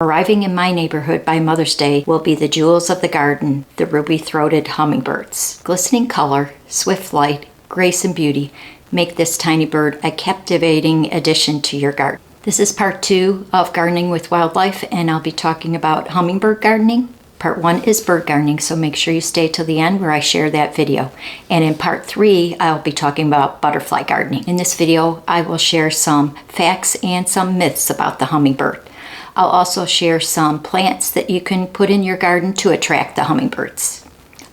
Arriving in my neighborhood by Mother's Day will be the jewels of the garden, the ruby-throated hummingbirds. Glistening color, swift flight, grace and beauty make this tiny bird a captivating addition to your garden. This is part 2 of Gardening with Wildlife, and I'll be talking about hummingbird gardening. Part 1 is bird gardening, so make sure you stay till the end where I share that video. And in part 3, I'll be talking about butterfly gardening. In this video, I will share some facts and some myths about the hummingbird. I'll also share some plants that you can put in your garden to attract the hummingbirds.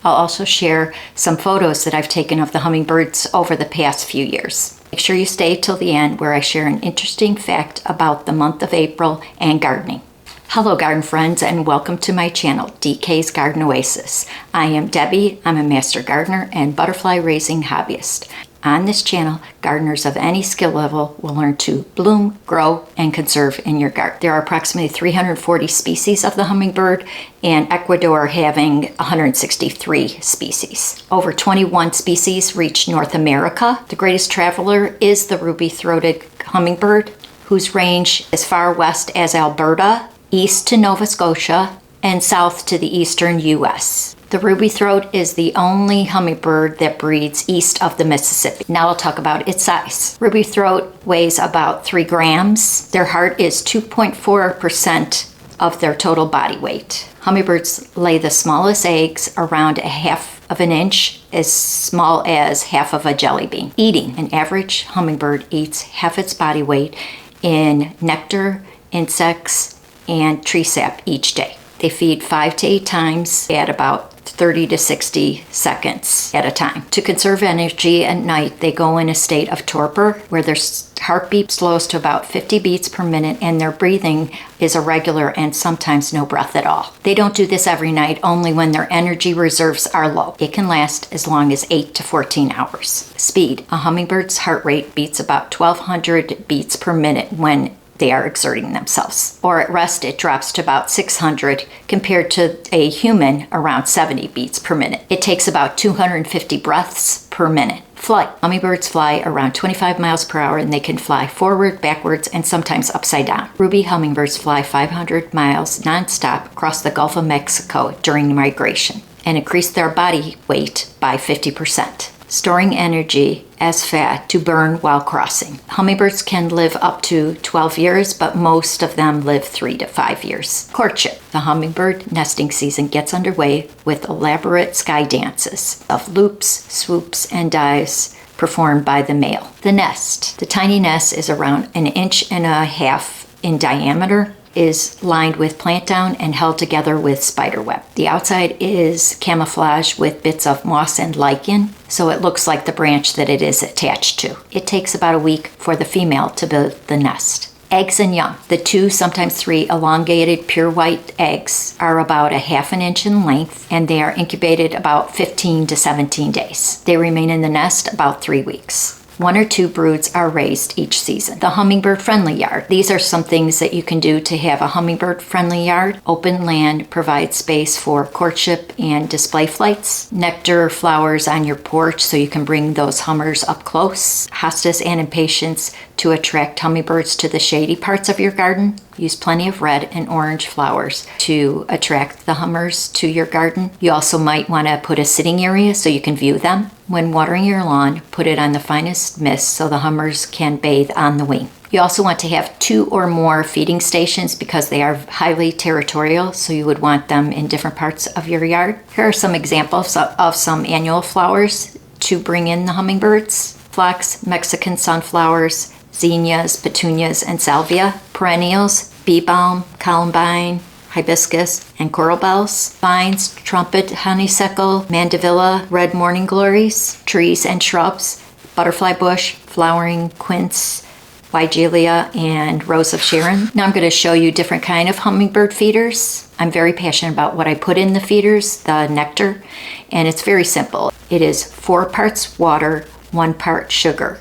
I'll also share some photos that I've taken of the hummingbirds over the past few years. Make sure you stay till the end where I share an interesting fact about the month of April and gardening. Hello garden friends, and welcome to my channel, DK's Garden Oasis. I am Debbie. I'm a master gardener and butterfly raising hobbyist. On this channel, gardeners of any skill level will learn to bloom, grow, and conserve in your garden. There are approximately 340 species of the hummingbird, and Ecuador having 163 species. Over 21 species reach North America. The greatest traveler is the ruby-throated hummingbird, whose range is far west as Alberta, east to Nova Scotia, and south to the eastern U.S. The ruby throat is the only hummingbird that breeds east of the Mississippi. Now I'll talk about its size. Ruby throat weighs about 3 grams. Their heart is 2.4% of their total body weight. Hummingbirds lay the smallest eggs around 1/2 of an inch, as small as half of a jelly bean. Eating. An average hummingbird eats half its body weight in nectar, insects, and tree sap each day. They feed 5 to 8 times at about 30 to 60 seconds at a time. To conserve energy at night, they go in a state of torpor where their heartbeat slows to about 50 beats per minute and their breathing is irregular and sometimes no breath at all. They don't do this every night, only when their energy reserves are low. It can last as long as 8 to 14 hours. Speed. A hummingbird's heart rate beats about 1,200 beats per minute when they are exerting themselves. Or at rest, it drops to about 600 compared to a human around 70 beats per minute. It takes about 250 breaths per minute. Flight. Hummingbirds fly around 25 miles per hour and they can fly forward, backwards, and sometimes upside down. Ruby hummingbirds fly 500 miles nonstop across the Gulf of Mexico during migration and increase their body weight by 50%. Storing energy as fat to burn while crossing. Hummingbirds can live up to 12 years, but most of them live 3 to 5 years. Courtship. The hummingbird nesting season gets underway with elaborate sky dances of loops, swoops, and dives performed by the male. The nest. The tiny nest is around 1.5 inches in diameter, is lined with plant down and held together with spider web. The outside is camouflaged with bits of moss and lichen, so it looks like the branch that it is attached to. It takes about a week for the female to build the nest. Eggs and young. The 2, sometimes 3 elongated pure white eggs are about 1/2 inch in length and they are incubated about 15 to 17 days. They remain in the nest about 3 weeks. 1 or 2 broods are raised each season. The hummingbird friendly yard. These are some things that you can do to have a hummingbird friendly yard. Open land provides space for courtship and display flights. Nectar flowers on your porch so you can bring those hummers up close. Hostas and impatiens to attract hummingbirds to the shady parts of your garden. Use plenty of red and orange flowers to attract the hummers to your garden. You also might want to put a sitting area so you can view them. When watering your lawn, put it on the finest mist so the hummers can bathe on the wing. You also want to have 2 or more feeding stations because they are highly territorial, so you would want them in different parts of your yard. Here are some examples of some annual flowers to bring in the hummingbirds. Phlox, Mexican sunflowers, zinnias, petunias, and salvia. Perennials, bee balm, columbine, hibiscus, and coral bells. Vines, trumpet, honeysuckle, mandevilla, red morning glories. Trees and shrubs, butterfly bush, flowering quince, Weigelia, and rose of Sharon. Now I'm going to show you different kind of hummingbird feeders. I'm very passionate about what I put in the feeders, the nectar, and it's very simple. It is 4 parts water, 1 part sugar.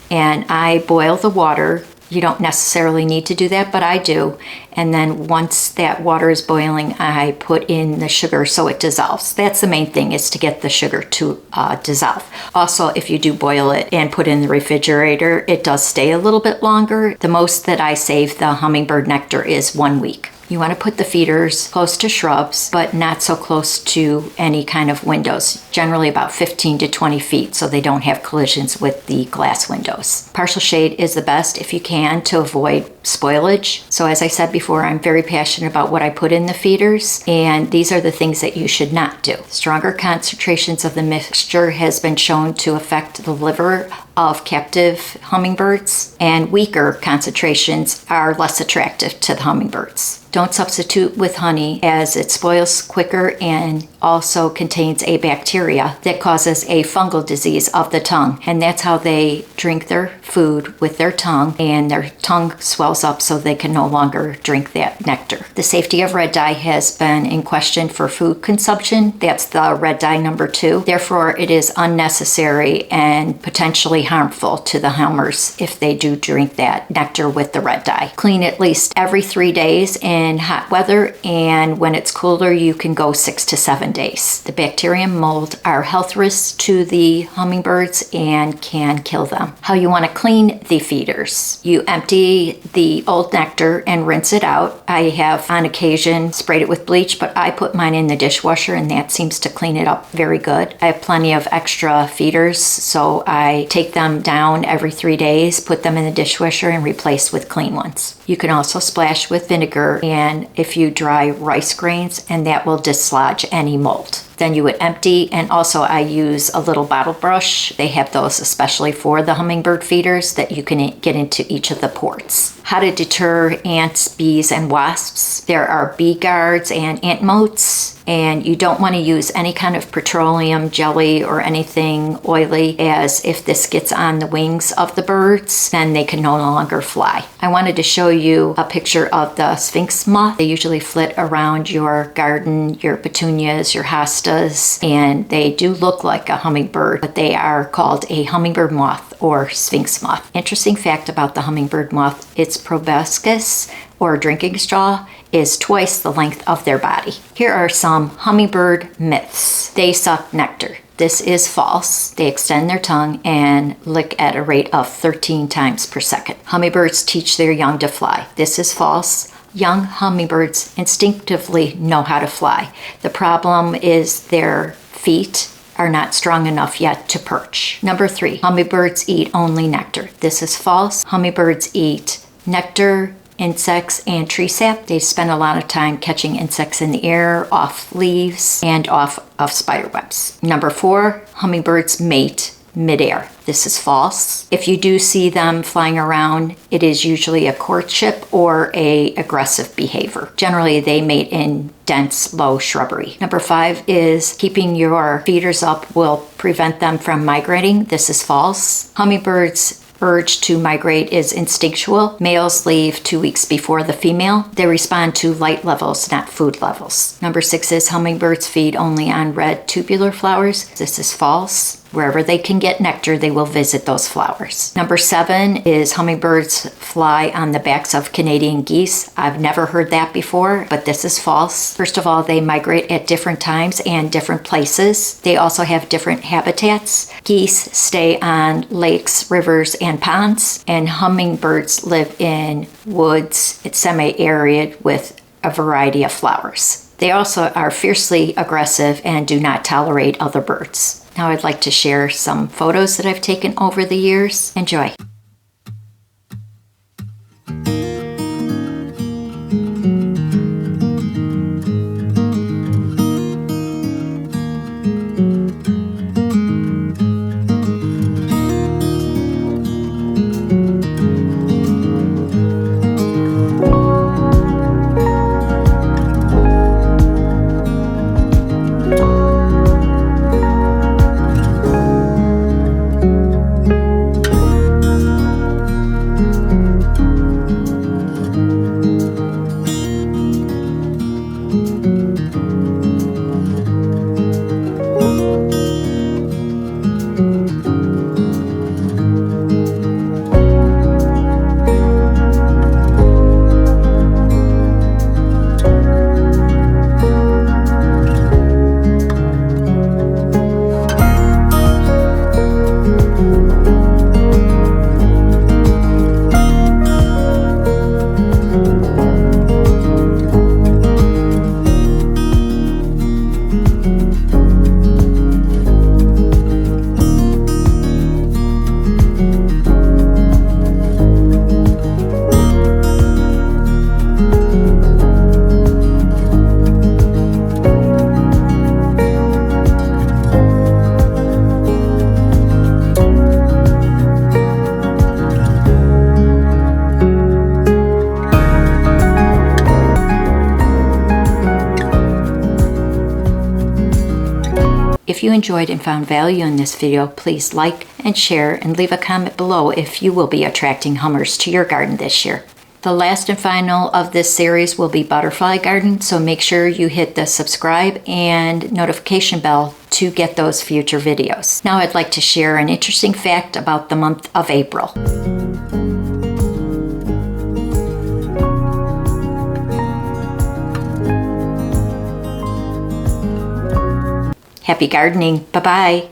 And I boil the water. You don't necessarily need to do that, but I do. And then once that water is boiling, I put in the sugar so it dissolves. That's the main thing, is to get the sugar to dissolve. Also, if you do boil it and put it in the refrigerator, it does stay a little bit longer. The most that I save the hummingbird nectar is 1 week. You want to put the feeders close to shrubs, but not so close to any kind of windows, generally about 15 to 20 feet so they don't have collisions with the glass windows. Partial shade is the best if you can to avoid spoilage. So as I said before, I'm very passionate about what I put in the feeders, and these are the things that you should not do. Stronger concentrations of the mixture has been shown to affect the liver of captive hummingbirds, and weaker concentrations are less attractive to the hummingbirds. Don't substitute with honey as it spoils quicker and also contains a bacteria that causes a fungal disease of the tongue, and that's how they drink their food, with their tongue, and their tongue swells up so they can no longer drink that nectar. The safety of red dye has been in question for food consumption. That's the red dye number 2. Therefore, it is unnecessary and potentially harmful to the hummers if they do drink that nectar with the red dye. Clean at least every 3 days in hot weather, and when it's cooler you can go 6 to 7 days. The bacteria and mold are health risks to the hummingbirds and can kill them. How you want to clean the feeders. You empty the old nectar and rinse it out. I have on occasion sprayed it with bleach, but I put mine in the dishwasher and that seems to clean it up very good. I have plenty of extra feeders, so I take them down every 3 days, put them in the dishwasher, and replace with clean ones. You can also splash with vinegar and if you dry rice grains, and that will dislodge any mold. Then you would empty, and also I use a little bottle brush. They have those especially for the hummingbird feeders that you can get into each of the ports. How to deter ants, bees, and wasps. There are bee guards and ant moats, and you don't want to use any kind of petroleum jelly or anything oily, as if this gets on the wings of the birds, then they can no longer fly. I wanted to show you a picture of the sphinx moth. They usually flit around your garden, your petunias, your hostas, and they do look like a hummingbird, but they are called a hummingbird moth or sphinx moth. Interesting fact about the hummingbird moth, its proboscis or drinking straw is twice the length of their body. Here are some hummingbird myths. They suck nectar. This is false. They extend their tongue and lick at a rate of 13 times per second. Hummingbirds teach their young to fly. This is false. Young hummingbirds instinctively know how to fly. The problem is their feet are not strong enough yet to perch. Number 3, hummingbirds eat only nectar. This is false. Hummingbirds eat nectar, insects, and tree sap. They spend a lot of time catching insects in the air, off leaves, and off of spider webs. Number 4, hummingbirds mate midair. This is false. If you do see them flying around, it is usually a courtship or a aggressive behavior. Generally, they mate in dense, low shrubbery. Number 5 is keeping your feeders up will prevent them from migrating. This is false. Hummingbirds' urge to migrate is instinctual. Males leave 2 weeks before the female. They respond to light levels, not food levels. Number 6 is hummingbirds feed only on red tubular flowers. This is false. Wherever they can get nectar, they will visit those flowers. Number 7 is hummingbirds fly on the backs of Canadian geese. I've never heard that before, but this is false. First of all, they migrate at different times and different places. They also have different habitats. Geese stay on lakes, rivers, and ponds, and hummingbirds live in woods. It's semi-arid with a variety of flowers. They also are fiercely aggressive and do not tolerate other birds. Now I'd like to share some photos that I've taken over the years. Enjoy. If you enjoyed and found value in this video, please like and share and leave a comment below if you will be attracting hummers to your garden this year. The last and final of this series will be butterfly garden, so make sure you hit the subscribe and notification bell to get those future videos. Now I'd like to share an interesting fact about the month of April. Happy gardening. Bye-bye.